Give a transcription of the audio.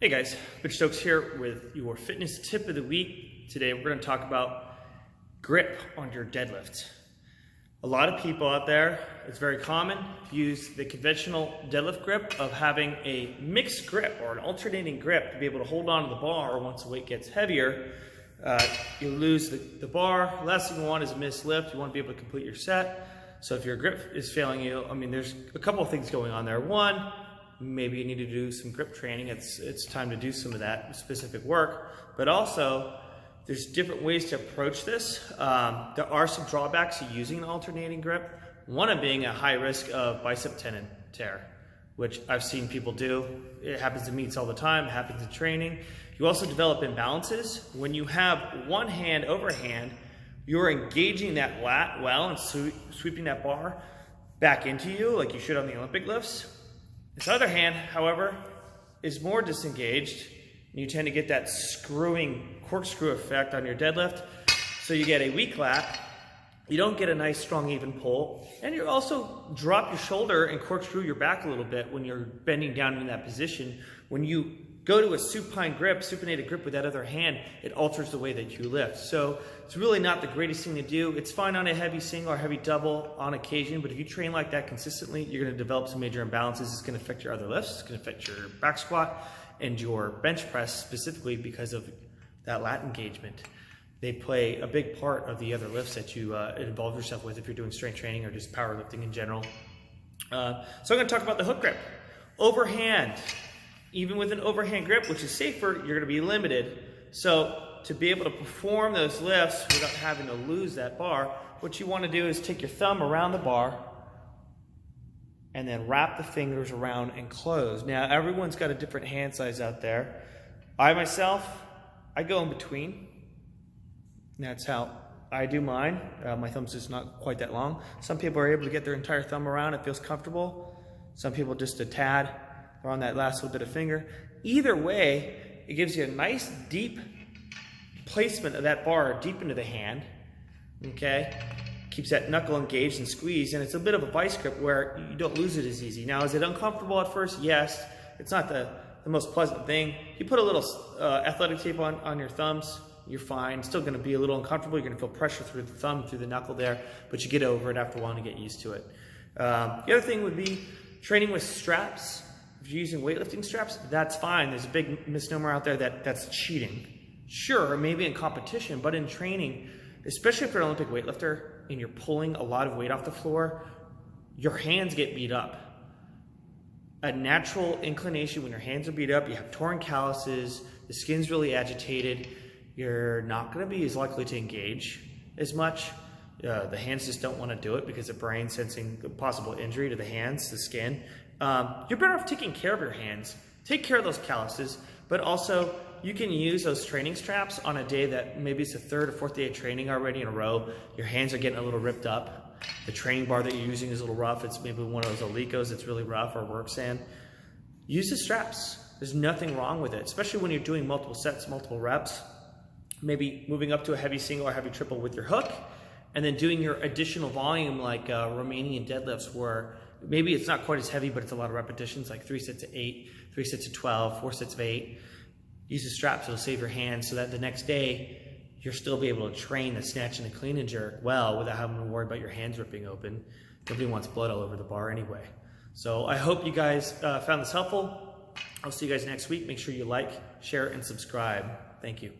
Hey guys, Rich Stokes here with your fitness tip of the week. Today we're going to talk about grip on your deadlift. A lot of people out there, it's very common, use the conventional deadlift grip of having a mixed grip or an alternating grip to be able to hold on to the bar once the weight gets heavier. You lose the bar. Last thing you want is a missed lift. You want to be able to complete your set. So if your grip is failing you, there's a couple of things going on there. One, maybe you need to do some grip training. It's time to do some of that specific work. But also, there's different ways to approach this. There are some drawbacks to using an alternating grip. One of being a high risk of bicep tendon tear, which I've seen people do. It happens in meets all the time, it happens in training. You also develop imbalances. When you have one hand overhand, you're engaging that lat well and sweeping that bar back into you like you should on the Olympic lifts. This other hand, however, is more disengaged, and you tend to get that corkscrew effect on your deadlift. So you get a weak lat, you don't get a nice, strong, even pull, and you also drop your shoulder and corkscrew your back a little bit when you're bending down in that position. When you go to a supinated grip with that other hand, it alters the way that you lift. So it's really not the greatest thing to do. It's fine on a heavy single or heavy double on occasion, but if you train like that consistently, you're gonna develop some major imbalances. It's gonna affect your other lifts, it's gonna affect your back squat and your bench press specifically because of that lat engagement. They play a big part of the other lifts that you involve yourself with if you're doing strength training or just powerlifting in general. So I'm gonna talk about the hook grip. Overhand. Even with an overhand grip, which is safer, you're gonna be limited. So to be able to perform those lifts without having to lose that bar, what you wanna do is take your thumb around the bar and then wrap the fingers around and close. Now, everyone's got a different hand size out there. I go in between. That's how I do mine. My thumb's just not quite that long. Some people are able to get their entire thumb around, it feels comfortable. Some people just a tad. Or on that last little bit of finger. Either way, it gives you a nice deep placement of that bar deep into the hand, okay? Keeps that knuckle engaged and squeezed, and it's a bit of a vice grip where you don't lose it as easy. Now, is it uncomfortable at first? Yes. It's not the most pleasant thing. You put a little athletic tape on your thumbs, you're fine. It's still gonna be a little uncomfortable. You're gonna feel pressure through the thumb, through the knuckle there, but you get over it after a while and get used to it. The other thing would be training with straps. If you're using weightlifting straps, that's fine. There's a big misnomer out there that's cheating. Sure, maybe in competition, but in training, especially if you're an Olympic weightlifter and you're pulling a lot of weight off the floor, your hands get beat up. A natural inclination when your hands are beat up, you have torn calluses, the skin's really agitated, you're not gonna be as likely to engage as much. The hands just don't wanna do it because the brain's sensing a possible injury to the hands, the skin. You're better off taking care of your hands. Take care of those calluses, but also you can use those training straps on a day that maybe it's the third or fourth day of training already in a row. Your hands are getting a little ripped up. The training bar that you're using is a little rough. It's maybe one of those Olicos that's really rough or work sand. Use the straps. There's nothing wrong with it, especially when you're doing multiple sets, multiple reps. Maybe moving up to a heavy single or heavy triple with your hook, and then doing your additional volume like Romanian deadlifts where maybe it's not quite as heavy, but it's a lot of repetitions, like 3 sets of 8, 3 sets of 12, 4 sets of 8. Use the straps, it'll save your hands so that the next day, you'll still be able to train the snatch and the clean and jerk well without having to worry about your hands ripping open. Nobody wants blood all over the bar anyway. So I hope you guys found this helpful. I'll see you guys next week. Make sure you like, share, and subscribe. Thank you.